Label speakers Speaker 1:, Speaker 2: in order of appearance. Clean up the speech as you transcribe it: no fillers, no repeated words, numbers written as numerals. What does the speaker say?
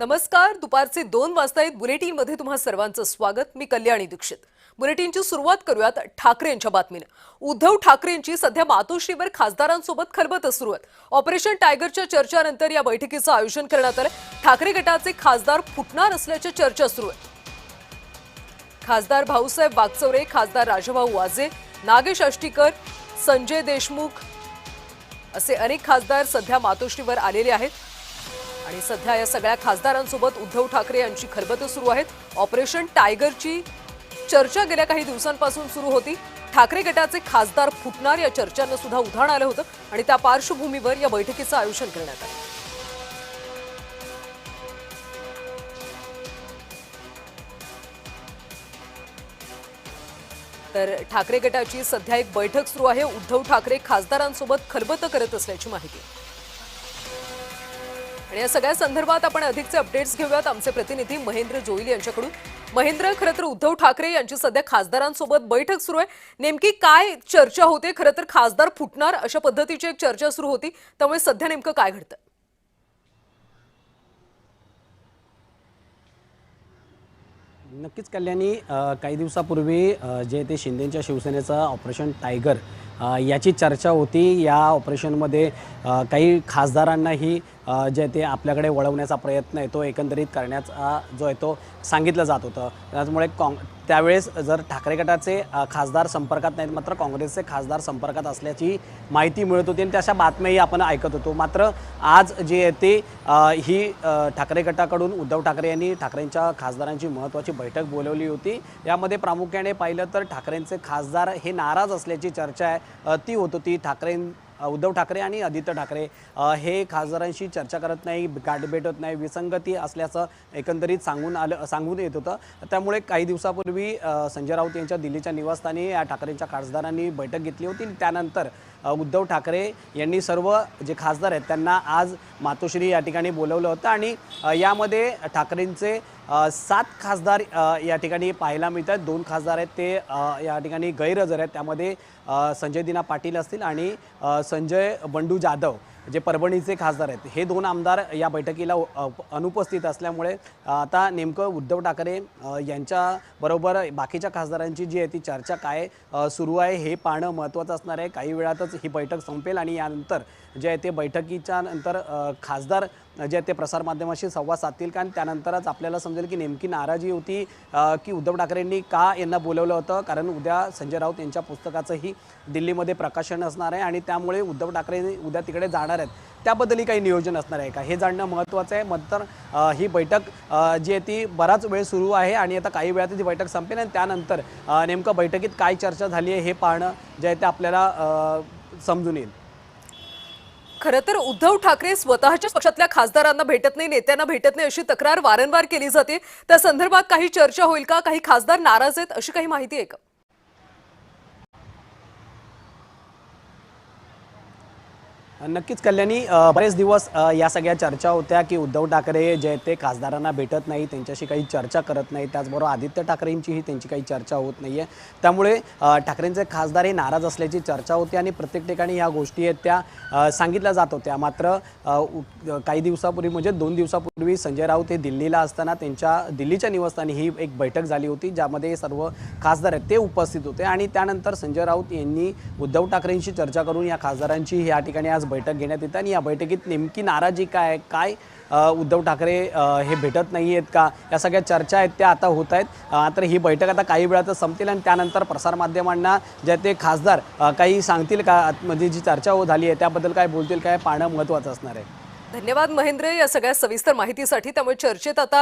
Speaker 1: नमस्कार. दुपारचे 2 वाजता बुलेटिन मध्ये तुम्हा सर्वांचं स्वागत. मी कल्याणी दीक्षित. बुलेटिनची सुरुवात करूयात ठाकरेंच्या बातमीने. उद्धव ठाकरेंची सध्या मातोश्रीवर खासदारांसोबत खलबत सुरू आहे. ऑपरेशन टायगरच्या चर्चेनंतर या बैठकीचं आयोजन करण्यात आलं. ठाकरे गटाचे खासदार फुटणार असल्याच्या चर्चा सुरू आहेत. खासदार भाऊसाहेब वागचौरे, खासदार राजाभाऊ वाजे, नागेश आष्टीकर, संजय देशमुख असे अनेक खासदार सध्या मातोश्रीवर आलेले आहेत आणि सध्या या सगळ्या खासदारांसोबत उद्धव ठाकरे यांची खलबत सुरू आहे. ऑपरेशन टायगरची चर्चा गेल्या काही दिवसांपासून सुरू होती. ठाकरे गटाचे खासदार फुटणार या चर्चांना सुद्धा उधाण आलं होतं आणि त्या पार्श्वभूमीवर या बैठकीचं आयोजन करण्यात आलं. तर ठाकरे गटाची सध्या एक बैठक सुरू आहे. उद्धव ठाकरे खासदारांसोबत खलबत करत असल्याची माहिती. आणि या सगळ्या संदर्भात आपण अधिकचे अपडेट्स घेऊयात आमचे प्रतिनिधी महेंद्र जोईल यांच्याकडून. महेंद्र, खरं तर उद्धव ठाकरे यांची सध्या खासदारांसोबत बैठक सुरू आहे. नेमकी काय चर्चा होते? खरं तर खासदार फुटणार अशा पद्धतीची एक चर्चा सुरू होती, त्यामुळे सध्या नेमकं काय घडतं?
Speaker 2: नक्कीच कल्याणी, काही दिवसापूर्वी जे ते शिंदेच्या शिवसेनेचं ऑपरेशन टायगर याची चर्चा होती. या ऑपरेशनमध्ये काही खासदारांनाही जे ते आपल्याकडे वळवण्याचा प्रयत्न आहे तो एकंदरीत करण्याचा जो आहे तो सांगितलं जात होतं. त्यामुळे त्यावेळेस जर ठाकरे गटाचे खासदार संपर्कात नाहीत, मात्र काँग्रेसचे खासदार संपर्कात असल्याची माहिती मिळत होती आणि त्याच्या बातम्याही आपण ऐकत होतो. मात्र आज जे आहे ते ही ठाकरे गटाकडून उद्धव ठाकरे यांनी ठाकरेंच्या खासदारांची महत्त्वाची बैठक बोलवली होती. यामध्ये प्रामुख्याने पाहिलं तर ठाकरेंचे खासदार हे नाराज असल्याची चर्चा आहे ती होत होती. उद्धव ठाकरे आणि आदित्य ठाकरे हे खासदारांशी चर्चा करत नाही, गाठ भेटत नाही, विसंगती असल्याचं एकंदरीत सांगून येत होतं. त्यामुळे काही दिवसापूर्वी संजय राऊत यांच्या दिल्लीच्या निवासस्थानी या ठाकरेंच्या खासदारांनी बैठक घेतली होती. त्यानंतर उद्धव ठाकरे यांनी सर्व जे खासदार आहेत त्यांना आज मातोश्री या ठिकाणी बोलवलं होतं आणि यामध्ये ठाकरेंचे 7 खासदार या ठिकाणी पाहायला मिळतात. 2 खासदार आहेत ते या ठिकाणी गैरहजर आहेत. त्यामध्ये संजय दिना पाटील असतील आणि संजय बंडू जाधव जे परभणीचे खासदार आहेत, हे 2 आमदार या बैठकीला अनुपस्थित असल्यामुळे आता नेमकं उद्धव ठाकरे यांच्याबरोबर बाकीच्या खासदारांची जी आहे ती चर्चा काय सुरू आहे हे पाहणं महत्त्वाचं असणार आहे. काही वेळातच ही बैठक संपेल आणि यानंतर जे आहे ते बैठकीच्या नंतर खासदार जे आहे ते प्रसारमाध्यमाशी संवाद साधतील. कारण त्यानंतरच आपल्याला समजेल की नेमकी नाराजी होती की उद्धव ठाकरेंनी का यांना बोलवलं होतं. कारण उद्या संजय राऊत यांच्या पुस्तकाचंही दिल्लीमध्ये प्रकाशन असणार आहे आणि त्यामुळे उद्धव ठाकरे उद्या तिकडे जाणार आहेत. त्याबद्दलही काही नियोजन असणार आहे का हे जाणणं महत्त्वाचं आहे. मात्र ही बैठक जी आहे ती बराच वेळ सुरू आहे आणि आता काही वेळात ती बैठक संपेल आणि त्यानंतर नेमकं बैठकीत काय चर्चा झाली आहे हे पाहणं जे आहे ते आपल्याला समजून येईल.
Speaker 1: खरं तर उद्धव ठाकरे स्वतःच्या पक्षातल्या खासदारांना भेटत नाही, नेत्यांना भेटत नाही अशी तक्रार वारंवार केली जाते. त्या संदर्भात काही चर्चा होईल का? काही खासदार नाराज आहेत अशी काही माहिती आहे का?
Speaker 2: नक्कीच कल्याणी, बरेच दिवस या सगळ्या चर्चा होत्या की उद्धव ठाकरे जे ते खासदारांना भेटत नाही, त्यांच्याशी काही चर्चा करत नाही. त्याचबरोबर आदित्य ठाकरेंचीही त्यांची काही चर्चा होत नाही आहे. त्यामुळे ठाकरेंचे खासदार हे नाराज असल्याची चर्चा होती आणि प्रत्येक ठिकाणी ह्या गोष्टी आहेत त्या सांगितल्या जात होत्या. मात्र काही दिवसापूर्वी म्हणजे 2 दिवसापूर्वी संजय राऊत हे दिल्लीला असताना त्यांच्या दिल्लीच्या निवासस्थानी ही एक बैठक झाली होती ज्यामध्ये सर्व खासदार आहेत ते उपस्थित होते आणि त्यानंतर संजय राऊत यांनी उद्धव ठाकरेंशी चर्चा करून या खासदारांची या ठिकाणी आज बैठक घेण्यात येते आणि या बैठकीत नेमकी नाराजी काय उद्धव ठाकरे हे भेटत नाही आहेत का, या सगळ्या चर्चा आहेत त्या आता होत आहेत. तर ही बैठक आता काही वेळातच संपतील आणि त्यानंतर प्रसारमाध्यमांना जे ते खासदार काही सांगतील का, म्हणजे जी चर्चा झाली आहे त्याबद्दल काय बोलतील काय पाहणं महत्त्वाचं असणार आहे.
Speaker 1: धन्यवाद महेंद्र या सगळ्या सविस्तर माहितीसाठी. त्यामुळे चर्चेत आता